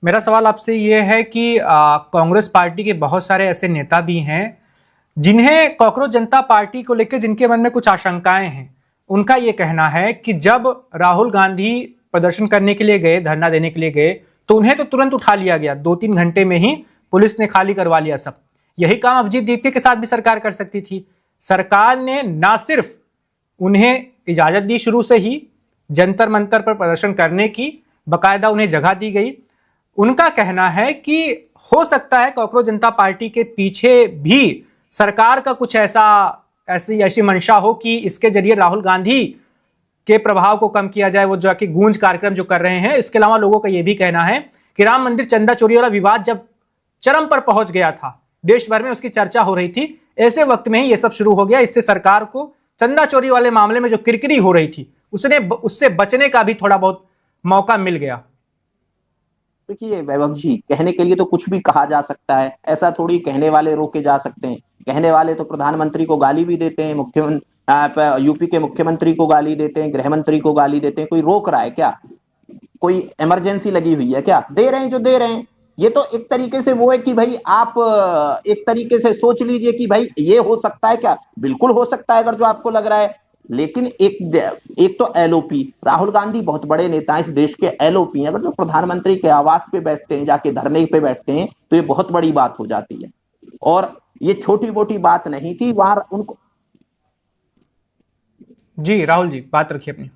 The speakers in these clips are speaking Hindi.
मेरा सवाल आपसे ये है कि कांग्रेस पार्टी के बहुत सारे ऐसे नेता भी हैं जिन्हें कॉकरोच जनता पार्टी को लेकर जिनके मन में कुछ आशंकाएं हैं। उनका ये कहना है कि जब राहुल गांधी प्रदर्शन करने के लिए गए, धरना देने के लिए गए, तो उन्हें तो तुरंत उठा लिया गया, 2-3 घंटे में ही पुलिस ने खाली करवा लिया सब। यही काम अभिजीत दीप्ति के साथ भी सरकार कर सकती थी। सरकार ने ना सिर्फ उन्हें इजाजत दी शुरू से ही जंतर मंतर पर प्रदर्शन करने की, बकायदा उन्हें जगह दी गई। उनका कहना है कि हो सकता है कॉकरोच जनता पार्टी के पीछे भी सरकार का कुछ ऐसी मंशा हो कि इसके जरिए राहुल गांधी के प्रभाव को कम किया जाए, वो जो कि गूंज कार्यक्रम जो कर रहे हैं। इसके अलावा लोगों का यह भी कहना है कि राम मंदिर चंदा चोरी वाला विवाद जब चरम पर पहुंच गया था, देश भर में उसकी चर्चा हो रही थी, ऐसे वक्त में ही यह सब शुरू हो गया। इससे सरकार को चंदा चोरी वाले मामले में जो किरकिरी हो रही थी उससे बचने का भी थोड़ा बहुत मौका मिल गया। देखिए वैभव जी, कहने के लिए तो कुछ भी कहा जा सकता है, ऐसा थोड़ी कहने वाले रोके जा सकते हैं। कहने वाले तो प्रधानमंत्री को गाली भी देते हैं, मुख्यमंत्री यूपी के मुख्यमंत्री को गाली देते हैं, गृह मंत्री को गाली देते हैं। कोई रोक रहा है क्या? कोई इमरजेंसी लगी हुई है क्या? दे रहे हैं जो दे रहे हैं। ये तो एक तरीके से वो है कि भाई आप एक तरीके से सोच लीजिए कि भाई ये हो सकता है क्या? बिल्कुल हो सकता है अगर जो आपको लग रहा है। लेकिन एक तो एलओपी, राहुल गांधी बहुत बड़े नेता हैं, इस देश के एलओपी हैं। अगर जो प्रधानमंत्री के आवास पे बैठते हैं, जाके धरने पे बैठते हैं, तो ये बहुत बड़ी बात हो जाती है। और ये छोटी मोटी बात नहीं थी वहां उनको। जी राहुल जी, बात रखिए अपनी।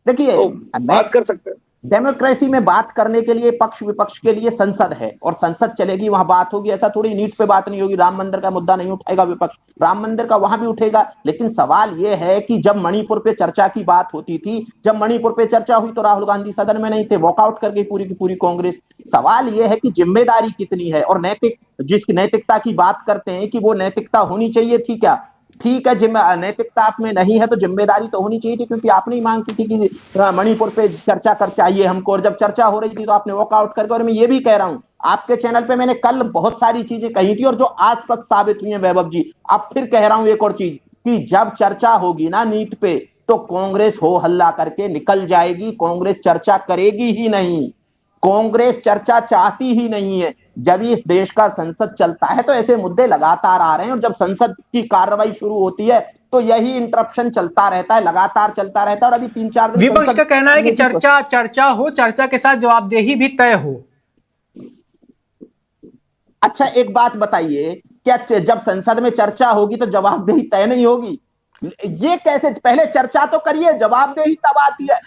देखिए बात कर सकते हैं। डेमोक्रेसी में बात करने के लिए पक्ष विपक्ष के लिए संसद है और संसद चलेगी, वहां बात होगी। ऐसा थोड़ी नीट पे बात नहीं होगी। राम मंदिर का मुद्दा नहीं उठाएगा विपक्ष, राम मंदिर का वहां भी उठेगा। लेकिन सवाल यह है कि जब मणिपुर पे चर्चा की बात होती थी, जब मणिपुर पे चर्चा हुई तो राहुल गांधी सदन में नहीं थे, वॉकआउट कर गई पूरी की पूरी कांग्रेस। सवाल यह है कि जिम्मेदारी कितनी है और जिस नैतिकता की बात करते हैं कि वो नैतिकता होनी चाहिए थी क्या? ठीक है, नैतिकता आप में नहीं है तो जिम्मेदारी तो होनी चाहिए थी, क्योंकि आपने ही मांग की थी कि मणिपुर पे चर्चा कर चाहिए हमको। और जब चर्चा हो रही थी तो आपने वॉकआउट करके। और मैं ये भी कह रहा हूं, आपके चैनल पे मैंने कल बहुत सारी चीजें कही थी और जो आज सच साबित हुई है वैभव जी। अब फिर कह रहा हूं एक और चीज कि जब चर्चा होगी ना नीट पे, तो कांग्रेस हो हल्ला करके निकल जाएगी। कांग्रेस चर्चा करेगी ही नहीं, कांग्रेस चर्चा चाहती ही नहीं है। जब इस देश का संसद चलता है तो ऐसे मुद्दे लगातार आ रहे हैं, और जब संसद की कार्रवाई शुरू होती है तो यही इंटरप्शन चलता रहता है, लगातार चलता रहता है। और अभी 3-4 दिन विपक्ष का कहना है कि चर्चा हो, चर्चा के साथ जवाबदेही भी तय हो। अच्छा एक बात बताइए, क्या जब संसद में चर्चा होगी तो जवाबदेही तय नहीं होगी? ये कैसे? पहले चर्चा तो करिए, जवाबदेही तब आती है।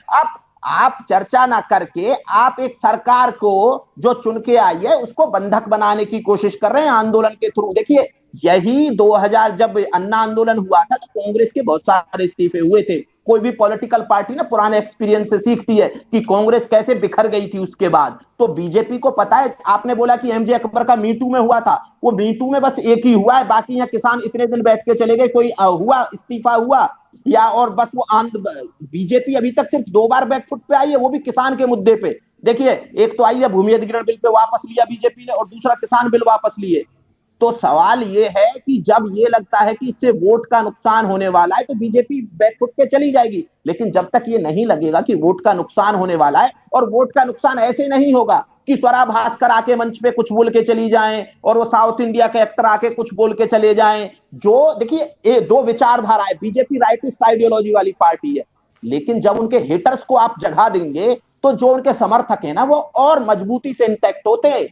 आप चर्चा ना करके आप एक सरकार को जो चुन के आई है उसको बंधक बनाने की कोशिश कर रहे हैं आंदोलन के थ्रू। देखिए यही 2000 जब अन्ना आंदोलन हुआ था तो कांग्रेस के बहुत सारे इस्तीफे हुए थे। कोई भी पॉलिटिकल पार्टी ना पुराने एक्सपीरियंस से सीखती है कि कांग्रेस कैसे बिखर गई थी उसके बाद। तो बीजेपी को पता है, आपने बोला कि एमजे अकबर का मीटू में हुआ था, वो मीटू में बस एक ही हुआ है, बाकी यहाँ किसान इतने दिन बैठ के चले गए, कोई हुआ इस्तीफा हुआ या? और बस वो बीजेपी अभी तक सिर्फ 2 बार बैकफुट पे आई है, वो भी किसान के मुद्दे पे। देखिए एक तो आई है भूमि अधिग्रहण बिल पे वापस लिया बीजेपी ने, और दूसरा किसान बिल वापस लिए। तो सवाल ये है कि जब ये लगता है कि इससे वोट का नुकसान होने वाला है तो बीजेपी बैकफुट पे चली जाएगी। लेकिन जब तक ये नहीं लगेगा कि वोट का नुकसान होने वाला है, और वोट का नुकसान ऐसे नहीं होगा कि स्वरा भास्कर आके मंच पे कुछ बोल के चली जाएं और वो साउथ इंडिया के एक्टर आके कुछ बोल के चले जाएं। जो देखिए ये 2 विचारधारा है, बीजेपी राइटिस्ट आइडियोलॉजी वाली पार्टी है, लेकिन जब उनके हेटर्स को आप जगह देंगे तो जो उनके समर्थक है ना वो और मजबूती से इंटैक्ट होते हैं।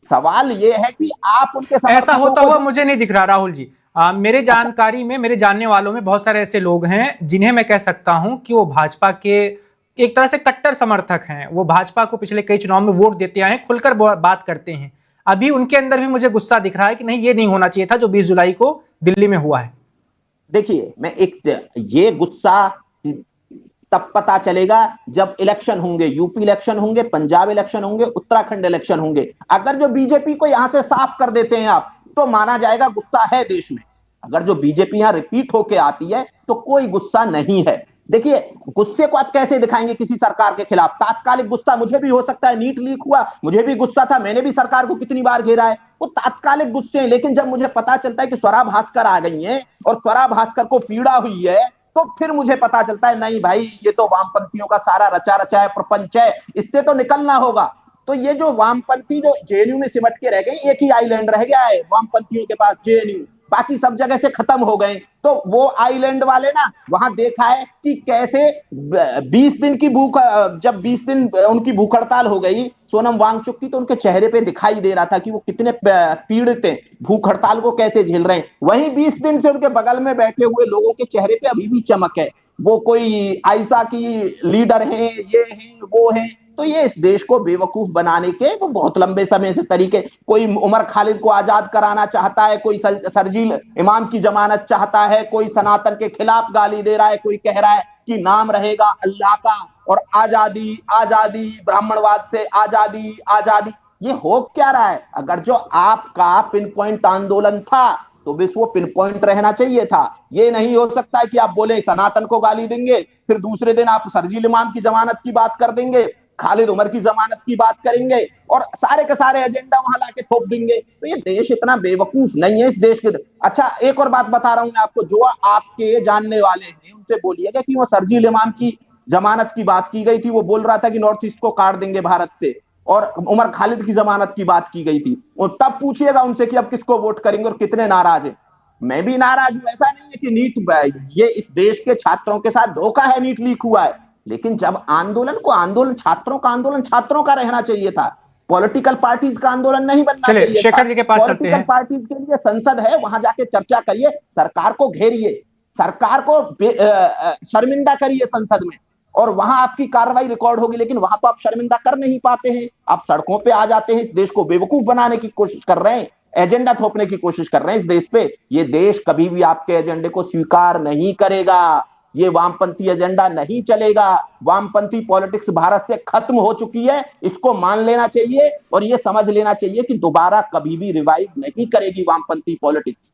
सवाल यह है कि आप उनके ऐसा होता हुआ मुझे नहीं दिख रहा राहुल जी। मेरे जानकारी में, मेरे जानने वालों में बहुत सारे ऐसे लोग हैं जिन्हें मैं कह सकता हूं कि वो भाजपा के एक तरह से कट्टर समर्थक हैं। वो भाजपा को पिछले कई चुनाव में वोट देते आए हैं, खुलकर बात करते हैं। अभी उनके अंदर भी मुझे गुस्सा दिख रहा है कि नहीं, ये नहीं होना चाहिए था जो 20 जुलाई को दिल्ली में हुआ है। देखिए ये गुस्सा तब पता चलेगा जब इलेक्शन होंगे, यूपी इलेक्शन होंगे, पंजाब इलेक्शन होंगे, उत्तराखंड इलेक्शन होंगे। अगर जो बीजेपी को यहां से साफ कर देते हैं आप, तो माना जाएगा गुस्सा है देश में। अगर जो बीजेपी यहां रिपीट होके आती है तो कोई गुस्सा नहीं है। देखिए गुस्से को आप कैसे दिखाएंगे किसी सरकार के खिलाफ? तात्कालिक गुस्सा मुझे भी हो सकता है, नीट लीक हुआ मुझे भी गुस्सा था, मैंने भी सरकार को कितनी बार घेरा है, वो तात्कालिक गुस्से हैं। लेकिन जब मुझे पता चलता है कि स्वरा भास्कर आ गई हैं और स्वरा भास्कर को पीड़ा हुई है, तो फिर मुझे पता चलता है नहीं भाई, ये तो वामपंथियों का सारा रचा रचा है प्रपंच है, इससे तो निकलना होगा। तो ये जो वामपंथी जो जेएनयू में सिमट के रह गए, एक ही आइलैंड रह गया है वामपंथियों के पास, जेएनयू, बाकी सब जगह से खत्म हो गए। तो वो आइलैंड वाले ना वहां देखा है कि कैसे 20 दिन की भूख, जब 20 दिन उनकी भूख हड़ताल हो गई सोनम वांगचुक की, तो उनके चेहरे पे दिखाई दे रहा था कि वो कितने पीड़ित हैं, भूख हड़ताल को कैसे झेल रहे हैं। वहीं 20 दिन से उनके बगल में बैठे हुए लोगों के चेहरे पे अभी भी चमक है, वो कोई आयशा की लीडर है, ये है वो है। तो ये इस देश को बेवकूफ बनाने के वो बहुत लंबे समय से तरीके, कोई उमर खालिद को आजाद कराना चाहता है, कोई सरजील इमाम की जमानत चाहता है, कोई सनातन के खिलाफ गाली दे रहा है, कोई कह रहा है कि नाम रहेगा अल्लाह का और आजादी आजादी, ब्राह्मणवाद से आजादी आजादी। ये हो क्या रहा है? अगर जो आपका पिन पॉइंट आंदोलन था तो बस वो पिन पॉइंट रहना चाहिए था। ये नहीं हो सकता है कि आप बोले सनातन को गाली देंगे, फिर दूसरे दिन आप सरजील इमाम की जमानत की बात कर देंगे, खालिद उमर की जमानत की बात करेंगे और सारे के सारे एजेंडा वहां लाके थोप देंगे। तो ये देश इतना बेवकूफ नहीं है इस देश के। अच्छा, एक और बात बता रहा हूं मैं आपको, जो आपके जानने वाले हैं उनसे बोलिएगा कि वो सरजील इमाम की जमानत की बात की गई थी, वो बोल रहा था कि नॉर्थ ईस्ट को काट देंगे भारत से, और उमर खालिद की जमानत की बात की गई थी। और तब पूछिएगा उनसे कि अब किसको वोट करेंगे और कितने नाराज हैं। मैं भी नाराज हूं, ऐसा नहीं है कि नीट, ये इस देश के छात्रों के साथ धोखा है, नीट लीक हुआ है, लेकिन जब आंदोलन छात्रों का आंदोलन छात्रों का रहना चाहिए था, पॉलिटिकल पार्टीज का आंदोलन नहीं बनना चलिए चाहिए शेखर जी के पास चलते हैं। पॉलिटिकल पार्टीज के लिए संसद है, वहां जाके चर्चा करिए, सरकार को घेरिए, सरकार को शर्मिंदा करिए संसद में, और वहां आपकी कार्रवाई रिकॉर्ड होगी। लेकिन वहां तो आप शर्मिंदा कर नहीं पाते हैं, आप सड़कों पे आ जाते हैं, इस देश को बेवकूफ बनाने की कोशिश कर रहे हैं, एजेंडा थोपने की कोशिश कर रहे हैं इस देश पे। ये देश कभी भी आपके एजेंडे को स्वीकार नहीं करेगा, ये वामपंथी एजेंडा नहीं चलेगा। वामपंथी पॉलिटिक्स भारत से खत्म हो चुकी है, इसको मान लेना चाहिए और ये समझ लेना चाहिए कि दोबारा कभी भी रिवाइव नहीं करेगी वामपंथी पॉलिटिक्स।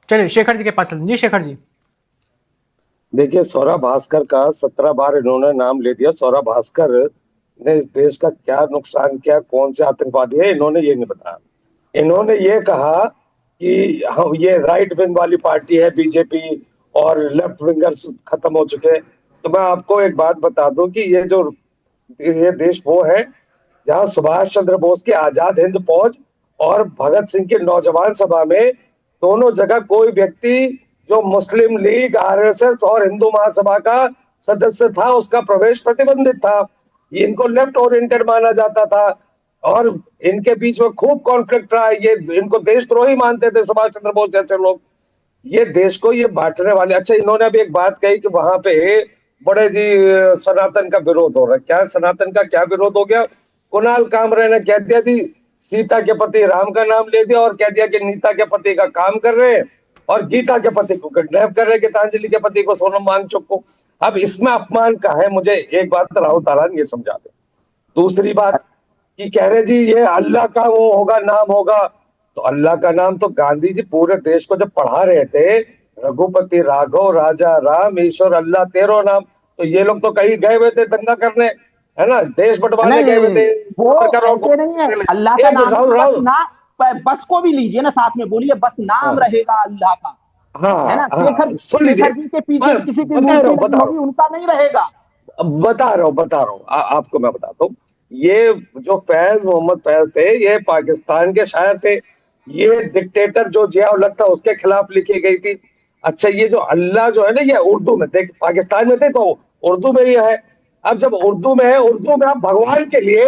चलिए शेखर जी के पास चलते हैं। जी शेखर जी। देखिए, सौरभ भास्कर का 17 बार इन्होंने नाम ले दिया। सौरभ भास्कर ने इस देश का क्या नुकसान किया, कौन से आतंकवादी है, इन्होंने ये नहीं बताया। इन्होंने ये कहा कि हम ये राइट विंग वाली पार्टी है बीजेपी और लेफ्ट विंगर्स खत्म हो चुके हैं। तो मैं आपको एक बात बता दूं कि ये देश वो है जहां सुभाष चंद्र बोस की आजाद हिंद फौज और भगत सिंह की नौजवान सभा में दोनों जगह कोई व्यक्ति जो मुस्लिम लीग, आरएसएस और हिंदू महासभा का सदस्य था उसका प्रवेश प्रतिबंधित था। इनको लेफ्ट ओरिएंटेड माना जाता था और इनके बीच में खूब कॉन्फ्लिक्ट रहा। ये इनको देशद्रोही मानते थे सुभाष चंद्र बोस जैसे लोग, ये देश को ये बांटने वाले। अच्छा, इन्होंने अभी एक बात कही कि वहां पे बड़े जी सनातन का विरोध हो रहा है। क्या सनातन का क्या विरोध हो गया? कुणाल कामरे ने कह दिया जी सीता के पति राम का नाम ले दिया और कह दिया कि नीता के पति का काम कर रहे हैं और गीता के पति को किडनैप कर रहे हैं, गीतांजलि के पति को, सोनम वांगचुक को। अब इसमें अपमान का है? मुझे एक बात राहुल तालान ये समझा दे। दूसरी बात कि कह रहे जी ये अल्लाह का वो होगा, नाम होगा। तो अल्लाह का नाम तो गांधी जी पूरे देश को जब पढ़ा रहे थे, रघुपति राघव राजा राम ईश्वर अल्लाह तेरो नाम, तो ये लोग तो कहीं गए हुए थे दंगा करने, है ना, देश बंटवाने गए हुए थे। वो ऐसे नहीं है, अल्लाह का नाम बस को भी लीजिए ना, साथ में बोलिए बस नाम रहेगा अल्लाह का, है ना। शेखर जी के पीछे किसी की मूर्ति नहीं होगी, उनका नहीं रहेगा। बता रहा हूँ आपको, मैं बताता हूँ। ये जो फैज मोहम्मद फैज थे ये पाकिस्तान के शायर थे। ये डिक्टेटर जो जियाउल हक था उसके खिलाफ लिखी गई थी। अच्छा, ये जो अल्लाह जो है ना, ये उर्दू में, देख पाकिस्तान में थे तो उर्दू में ही है। अब जब उर्दू में है, उर्दू में आप भगवान के लिए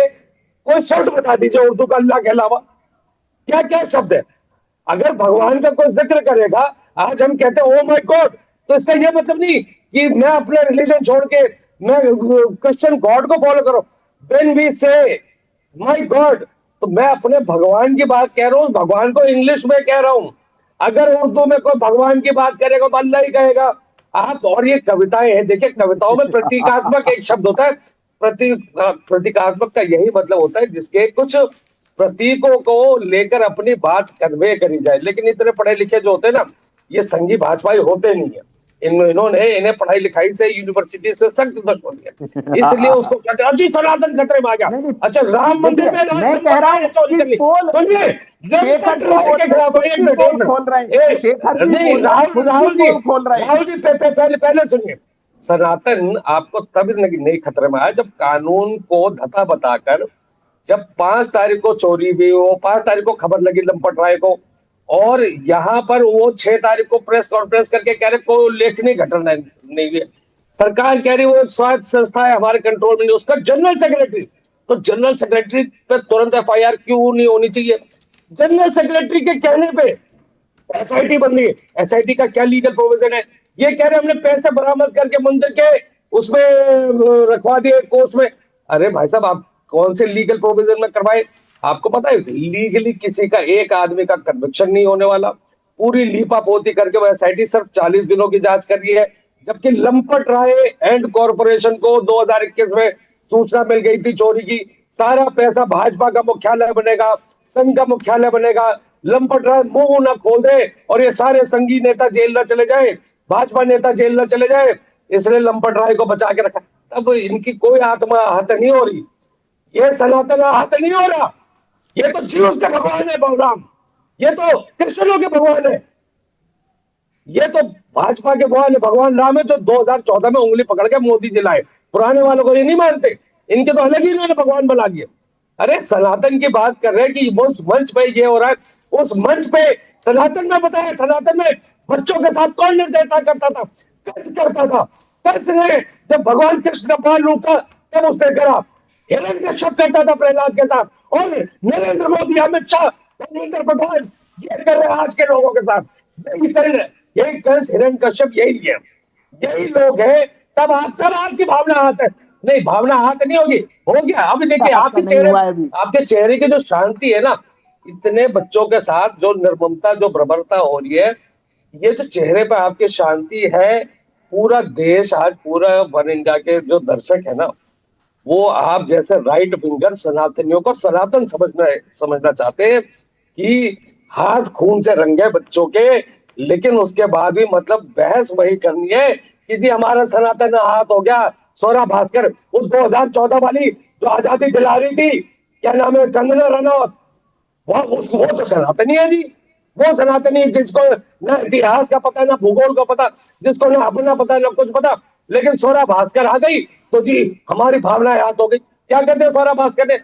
कोई शब्द बता दीजिए उर्दू का अल्लाह के अलावा, क्या क्या शब्द है? अगर भगवान का कोई जिक्र करेगा, आज हम कहते हैं ओ माय गॉड, तो इसका यह मतलब नहीं कि मैं अपना रिलीजन छोड़ के मैं क्रिश्चियन गॉड को फॉलो करूं। व्हेन वी से माय गॉड, तो मैं अपने भगवान की बात कह रहा हूं, भगवान को इंग्लिश में कह रहा हूं। अगर उर्दू में कोई भगवान की बात करेगा तो अल्लाह ही कहेगा आप। और ये कविताएं हैं, देखिए कविताओं में प्रतीकात्मक एक शब्द होता है। प्रतीकात्मक का यही मतलब होता है जिसके कुछ प्रतीकों को लेकर अपनी बात कन्वे करी जाए। लेकिन इतने पढ़े लिखे जो होते हैं ना, ये संघी भाजपाई होते नहीं है। इन्हें पढ़ाई लिखाई से, यूनिवर्सिटी से सख्त दुश्मनी है, इसलिए उसको कहते हैं अजी सनातन खतरे में आ गया। अच्छा, राम मंदिर में मैं कह रहा हूं राहुल जी पहले सुनिए। सनातन आपको तब नहीं खतरे में आया जब कानून को धता बताकर जब 5 तारीख को चोरी हुई, वो 5 तारीख को खबर लगी लंपट राय को, और यहाँ पर वो 6 तारीख को प्रेस कॉन्फ्रेंस करके कह रहे कोई उल्लेखनीय घटना नहीं हुई है। सरकार कह रही वो एक स्वायत्त संस्था है, हमारे कंट्रोल में नहीं, उसका जनरल सेक्रेटरी, तो जनरल सेक्रेटरी पे तुरंत एफआईआर क्यों नहीं होनी चाहिए? जनरल सेक्रेटरी के कहने पे एसआईटी बन रही है। एसआईटी का क्या लीगल प्रोविजन है? ये कह रहे हमने पैसे बरामद करके मंदिर के उसमें रखवा दिए कोर्ट में। अरे भाई साहब, आप कौन से लीगल प्रोविजन में करवाए? आपको पता है लीगली किसी का, एक आदमी का कन्विक्शन नहीं होने वाला। पूरी लीपापोती करके वो एसआईटी सिर्फ 40 दिनों की जांच कर रही है, जबकि लंपट राय एंड कॉरपोरेशन को 2021 में सूचना मिल गई थी चोरी की। सारा पैसा भाजपा का मुख्यालय बनेगा, संघ का मुख्यालय बनेगा, लंपट राय मुंह न खोल दे और ये सारे संघी नेता जेल न चले जाए, भाजपा नेता जेल न चले जाए, इसलिए लंपट राय को बचा के रखा। तब इनकी कोई आत्मा आहत नहीं हो रही, ये सनातन आहत नहीं हो रहा। ये तो जीव का भगवान है बलराम, ये तो कृष्णों के भगवान है, ये तो भाजपा के भगवान राम है, जो 2014 में उंगली पकड़ के मोदी जी लाए। पुराने वालों को ये नहीं मानते, इनके तो अलग ही इन्होंने भगवान बना दिए। अरे सनातन की बात कर रहे हैं कि उस मंच पे ये हो रहा है, उस मंच पे सनातन में बताया, सनातन में बच्चों के साथ कौन निर्दयता करता था, कंस करता था। कंस ने जब भगवान कृष्ण का प्राण रूप था तब उसने करा, हिरण्यकश्यप करता था प्रहलाद के साथ, और नरेंद्र मोदी, अमित शाह, धर्मेंद्र प्रधान ये कर रहे हैं आज के लोगों के साथ, यही कर रहे हैं। यही कंस हिरण्यकश्यप यही है, यही लोग हैं। तब आपकी भावना हाथ है नहीं, भावना हाथ नहीं होगी, हो गया। अभी देखिए आपके चेहरे की जो शांति है ना, इतने बच्चों के साथ जो निर्ममता, जो बर्बरता हो रही है, ये जो चेहरे पर आपकी शांति है, पूरा देश आज, पूरा वन इंडिया के जो दर्शक है ना, वो आप जैसे राइट विंगर सनातनियों को सनातन समझना चाहते हैं कि हाथ खून से रंगे बच्चों के, लेकिन उसके बाद भी मतलब बहस वही करनी है कि जी हमारा सनातन हाथ हो गया। स्वरा भास्कर, उस 2014 वाली जो आजादी दिला रही थी, क्या नाम है, कंगना रनौत, वो तो सनातनी है जी, वो सनातनी जिसको ना इतिहास का पता, ना भूगोल का पता, जिसको ना अपना पता, ना कुछ पता, लेकिन स्वरा भास्कर आ गई तो जी हमारी भावनाएं याद हो गई। क्या कहते हैं स्वरा भास्कर ने?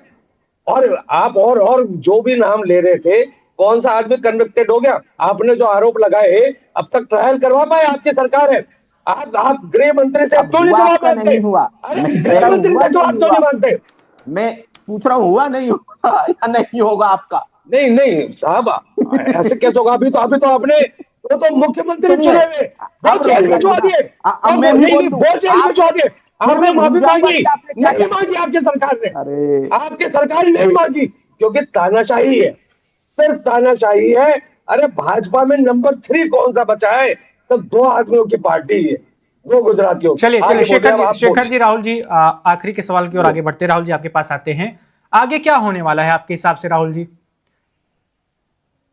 और आप और जो भी नाम ले रहे थे, कौन सा आदमी कन्विक्टेड हो गया? आपने जो आरोप लगाए अब तक ट्रायल करवा पाए आपकी सरकार है? आप गृह मंत्री से क्यों नहीं जवाब मांगते? अरे गृह मंत्री से जवाब क्यों नहीं मांगते? मैं पूछ रहा हूँ, हुआ नहीं होगा या नहीं होगा आपका? नहीं साहब, ऐसे कैसे होगा? अभी तो आपने तो मुख्यमंत्री चुने हुए, वो जेल भिजवा दिए, वो जेल भिजवा दिए। आपने माफी मांगी नहीं मांगी? आपकी सरकार ने, आपकी सरकार नहीं मांगी, क्योंकि तानाशाही है, सिर्फ तानाशाही है। अरे भाजपा में नंबर 3 कौन सा बचा है? तो 2 आदमियों की पार्टी है, 2 गुजरातियों। चलिए शेखर जी, राहुल जी, आखिरी के सवाल की ओर आगे बढ़ते। राहुल जी आपके पास आते हैं, आगे क्या होने वाला है आपके हिसाब से राहुल जी?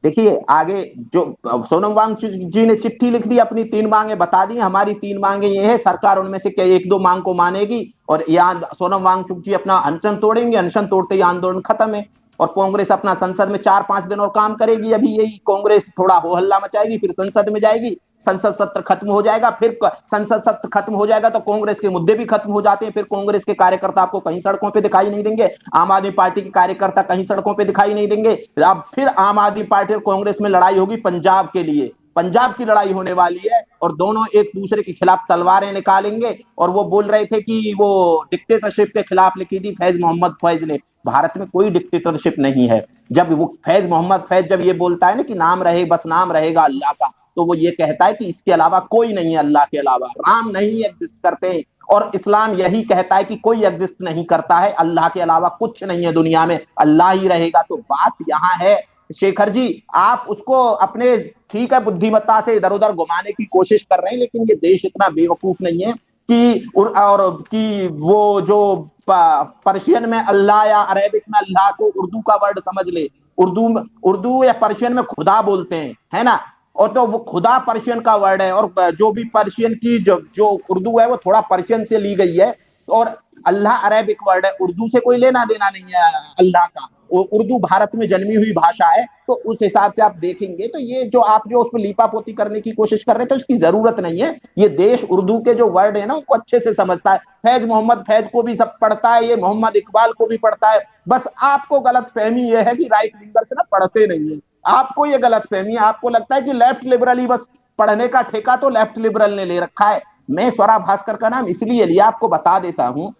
देखिए आगे जो सोनम वांगचुक जी ने चिट्ठी लिख दी, अपनी 3 मांगे बता दी, हमारी 3 मांगे ये है, सरकार उनमें से क्या 1-2 मांग को मानेगी, और यहाँ सोनम वांगचुक जी अपना अनशन तोड़ेंगे, अनशन तोड़ते ही आंदोलन खत्म है, और कांग्रेस अपना संसद में 4-5 दिन और काम करेगी। अभी यही कांग्रेस थोड़ा हो हल्ला मचाएगी, फिर संसद में जाएगी, संसद सत्र खत्म हो जाएगा, फिर संसद सत्र खत्म हो जाएगा तो कांग्रेस के मुद्दे भी खत्म हो जाते हैं, फिर कांग्रेस के कार्यकर्ता आपको कहीं सड़कों पे दिखाई नहीं देंगे, आम आदमी पार्टी के कार्यकर्ता कहीं सड़कों पे दिखाई नहीं देंगे। अब फिर आम आदमी पार्टी और कांग्रेस में लड़ाई होगी पंजाब के लिए, पंजाब की लड़ाई होने वाली है, और दोनों एक दूसरे के खिलाफ तलवारें निकालेंगे। और वो बोल रहे थे कि वो डिक्टेटरशिप के खिलाफ लिखी थी फैज मोहम्मद फैज ने, भारत में कोई डिक्टेटरशिप नहीं है। जब वो फैज मोहम्मद फैज जब ये बोलता है ना कि नाम रहे, बस नाम रहेगा अल्लाह का, तो वो ये कहता है कि इसके अलावा कोई नहीं है, अल्लाह के अलावा राम नहीं एग्जिस्ट करते, और इस्लाम यही कहता है कि कोई एग्जिस्ट नहीं करता है, अल्लाह के अलावा कुछ नहीं है दुनिया में, अल्लाह ही रहेगा। तो बात यहाँ है शेखर जी, आप उसको अपने ठीक है बुद्धिमत्ता से इधर उधर घुमाने की कोशिश कर रहे हैं, लेकिन ये देश इतना बेवकूफ नहीं है कि वो जो पर्शियन में अल्लाह या अरेबिक में अल्लाह को उर्दू का वर्ड समझ ले, उर्दू या पर्शियन में खुदा बोलते हैं, है ना, और तो वो खुदा पर्शियन का वर्ड है, और जो भी पर्शियन की जो उर्दू है वो थोड़ा पर्शियन से ली गई है, और अल्लाह अरेबिक वर्ड है, उर्दू से कोई लेना देना नहीं है अल्लाह का। उर्दू भारत में जन्मी हुई भाषा है, तो उस हिसाब से आप देखेंगे तो ये जो आप जो उसमें लीपापोती करने की कोशिश कर रहे थे, तो उसकी जरूरत नहीं है। ये देश उर्दू के जो वर्ड है ना उनको अच्छे से समझता है। फैज मोहम्मद फैज को भी सब पढ़ता है, ये मोहम्मद इकबाल को भी पढ़ता है। बस आपको गलत फहमी ये है कि राइट विंगर से ना पढ़ते नहीं है, आपको ये गलत फहमी है। आपको लगता है कि लेफ्ट लिबरल ही बस पढ़ने का ठेका तो लेफ्ट लिबरल ने ले रखा है। मैं स्वरा भास्कर का नाम इसलिए लिया, आपको बता देता हूं,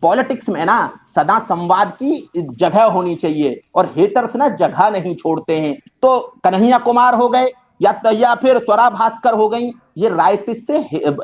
पॉलिटिक्स में ना सदा संवाद की जगह होनी चाहिए और हेटर्स ना जगह नहीं छोड़ते हैं। तो कन्हैया कुमार हो गए या फिर स्वरा भास्कर हो गई, ये राइटिस्ट से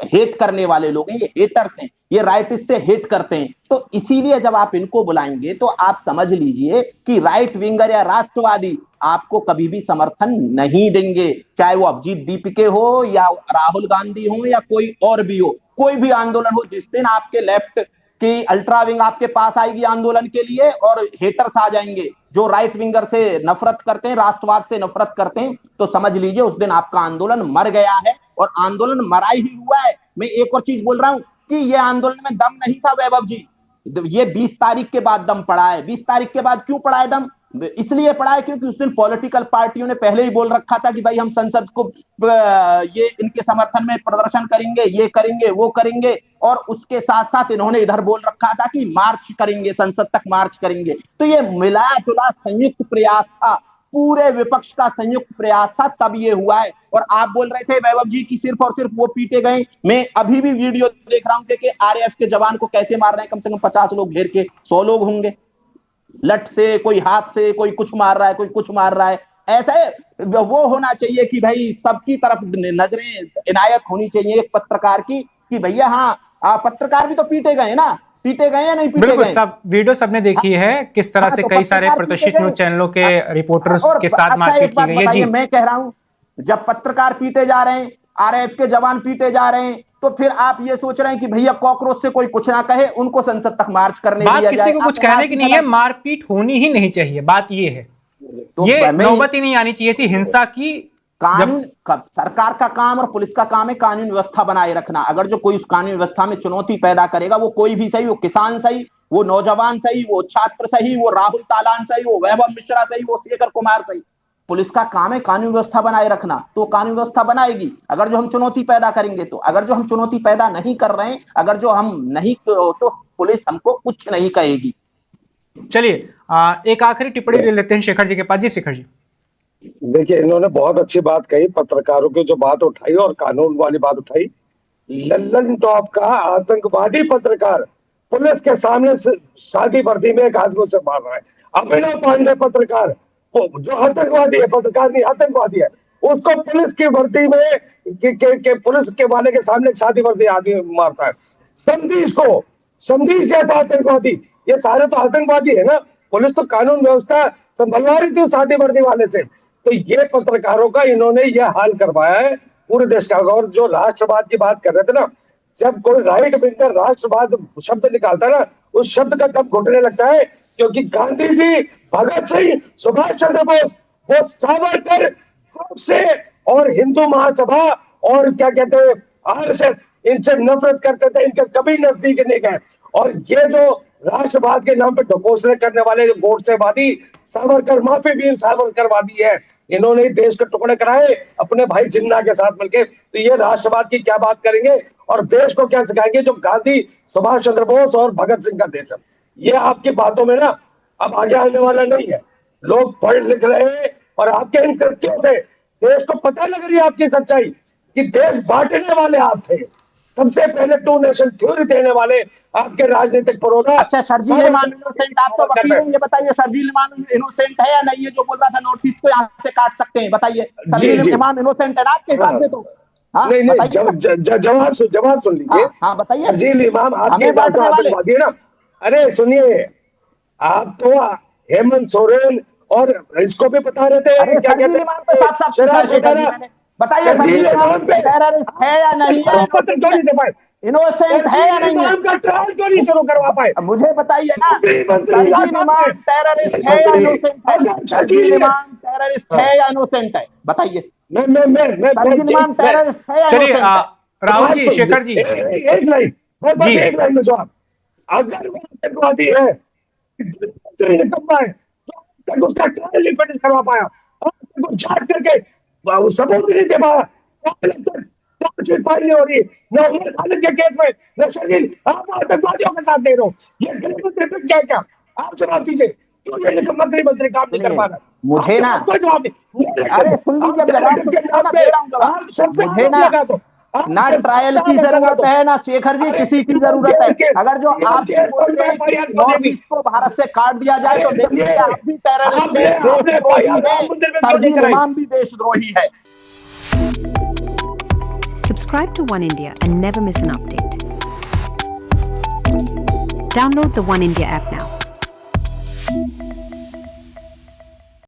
हेट करने वाले लोग हैं, ये हेटर्स हैं, ये राइटिस्ट से हेट करते हैं। तो इसीलिए जब आप इनको बुलाएंगे तो आप समझ लीजिए कि राइट विंगर या राष्ट्रवादी आपको कभी भी समर्थन नहीं देंगे, चाहे वो अभिजीत दीपिके हो या राहुल गांधी हो या कोई और भी हो। कोई भी आंदोलन हो, जिस दिन आपके लेफ्ट कि अल्ट्रा विंग आपके पास आएगी आंदोलन के लिए और हेटर्स आ जाएंगे जो राइट विंगर से नफरत करते हैं, राष्ट्रवाद से नफरत करते हैं, तो समझ लीजिए उस दिन आपका आंदोलन मर गया है और आंदोलन मरा ही हुआ है। मैं एक और चीज बोल रहा हूं कि ये आंदोलन में दम नहीं था वैभव जी, ये 20 तारीख के बाद दम पड़ा है। 20 तारीख के बाद क्यों पड़ा है दम? इसलिए पड़ा है क्योंकि उस दिन पॉलिटिकल पार्टियों ने पहले ही बोल रखा था कि भाई हम संसद को ये इनके समर्थन में प्रदर्शन करेंगे, ये करेंगे, वो करेंगे, और उसके साथ साथ इन्होंने इधर बोल रखा था कि मार्च करेंगे, संसद तक मार्च करेंगे। तो ये मिला जुला संयुक्त प्रयास था, पूरे विपक्ष का संयुक्त प्रयास था, तब ये हुआ है। और आप बोल रहे थे वैभव जी की सिर्फ और सिर्फ वो पीटे गए। मैं अभी भी वीडियो देख रहा हूं कि आरएएफ के जवान को कैसे मार रहे हैं, कम से कम 50 लोग घेर के, 100 लोग होंगे, लट से, कोई हाथ से, कोई कुछ मार रहा है, कोई कुछ मार रहा है। ऐसे वो होना चाहिए कि भाई सबकी तरफ नजरें इनायत होनी चाहिए एक पत्रकार की कि भैया हाँ पत्रकार भी तो पीटे गए ना, पीटे गए या नहीं पीटे बिल्कुल गए? सब वीडियो सबने देखी है किस तरह से तो कई सारे प्रतिष्ठित न्यूज चैनलों के रिपोर्टर्स के साथ मारपीट की गई है। जी, मैं कह रहा हूं जब पत्रकार पीटे जा रहे हैं, आरएएफ के जवान पीटे जा रहे हैं, तो फिर आप ये सोच रहे हैं कि भैया कॉकरोच से कोई कुछ ना कहे, उनको संसद तक मार्च करने दिया बात जाए। किसी को कुछ कहने की नहीं है, मारपीट होनी ही नहीं चाहिए, बात ये है। तो ये नौबत ही नहीं आनी चाहिए थी हिंसा की। कानून सरकार का काम और पुलिस का काम है कानून व्यवस्था बनाए रखना। अगर जो कोई उस कानून व्यवस्था में चुनौती पैदा करेगा, वो कोई भी सही, वो किसान सही, वो नौजवान सही, वो छात्र सही, वो राहुल तालान सही, वो वैभव मिश्रा सही, वो शेखर कुमार सही, पुलिस का काम है कानून व्यवस्था बनाए रखना, तो कानून व्यवस्था बनाएगी। अगर जो हम चुनौती पैदा करेंगे तो, अगर जो हम चुनौती पैदा नहीं कर रहे हैं, अगर जो हम नहीं, तो पुलिस हमको कुछ नहीं कहेगी। चलिए एक आखिरी टिप्पणी ले लेते हैं शेखर जी के पास। जी शेखर जी। देखिए, इन्होंने बहुत अच्छी बात कही, पत्रकारों की जो बात उठाई और कानून वाली बात उठाई। लल्लन टॉप का आतंकवादी पत्रकार पुलिस के सामने शादी वर्दी में एक आदमी से मार रहा है। अभिनव पांडे पत्रकार जो आतंकवादी है, पत्रकार नहीं आतंकवादी है, उसको पुलिस की वर्दी में पुलिस के वाले के सामने शादी वर्दी आदमी मारता है। संदेश जैसा आतंकवादी, ये सारे तो आतंकवादी है ना। पुलिस तो कानून व्यवस्था संभलवा रही थी शादी वर्दी वाले से, तो ये पत्रकारों का इन्होंने ये हाल करवाया है पूरे देश का। और जो राष्ट्रवाद की बात कर रहे थे ना, जब कोई राइट विंगर राष्ट्रवाद शब्द निकालता है ना, उस शब्द का तब घुटने लगता है, क्योंकि गांधी जी, भगत सिंह, सुभाष चंद्र बोस, वो सावरकर से और हिंदू महासभा और क्या कहते हैं आरएसएस, इनसे नफरत करते थे, इनके कभी नजदीक नहीं गए। और ये जो राष्ट्रवाद के नाम पे ढकोसले करने वाले जो गोडसेवादी सावरकर, माफी वीर सावरकरवादी है, इन्होंने देश के टुकड़े कराए अपने भाई जिन्ना के साथ मिलकर। तो ये राष्ट्रवाद की क्या बात करेंगे और देश को क्या सिखाएंगे जो गांधी, सुभाष चंद्र बोस और भगत सिंह का देश है। ये आपकी बातों में ना अब आगे आने वाला नहीं है। लोग पढ़ लिख रहे हैं और आपके इन कृत्यों से देश को पता लग रही है आपकी सच्चाई कि देश बांटने वाले आप थे। सबसे पहले टू नेशन थ्योरी देने वाले आपके राजनीतिक परोधा। अच्छा, शर्जील इमाम इनोसेंट, आप तो वकील हैं, ये बताइए शर्जील इमाम इनोसेंट है या नहीं? ये जो बोल रहा था नॉर्थ ईस्ट को यहाँ से काट सकते हैं, बताइए शर्जील इमाम इनोसेंट है ना आपके हिसाब से? तो नहीं जवाब सुन लीजिए। हाँ बताइए। शर्जील इमाम आपके हिसाब से आतंकवादी है ना? अरे सुनिए, आप तो हेमंत सोरेन और इसको भी बता रहे थे क्या कहते हैं, बताइए टेररिस्ट है या नहीं है, इनोसेंट है या नहीं है, ट्रायल क्यों नहीं शुरू करवा पाए? मुझे बताइए ना। शर्जील इमाम टेररिस्ट है या इनोसेंट है? शर्जील इमाम टेररिस्ट है या इनोसेंट है, बताइए। शर्जील इमाम टेररिस्ट है या चलिए इनोसेंट है? राहुल जी, शेखर जी, एक लाइन में जवाब। अगर वो आतंकवादी है, मंत्री निकम्मा है, तो अब तक उसका ट्रायल नहीं फिनिश करवा पाया, अब तक वो जांच करके सबूत नहीं दे पाया, जांच फाइल नहीं हो रही, न उमर खालिद के केस में, न शकील, आप आतंकवादियों के साथ दे रहे हो, ये गृह मंत्री पे क्या आप जवाब दीजिए, क्यों ये मंत्री काम नहीं कर पा रहा? मुझे ना, कोई जवाब नहीं, अरे सुन लीजिए, जवाब तो दे रहा हूं जवाब। मुझे ना ट्रायल की जरूरत है ना शेखर जी किसी की जरूरत है। अगर जो आप बोलते हैं कि नॉर्थ ईस्ट को भारत से काट दिया जाए तो देखिए आप भी टेररिस्ट है, देशद्रोही है, तर्जीह इमाम भी देशद्रोही है। Subscribe to One India and never miss an update. Download the One India app now.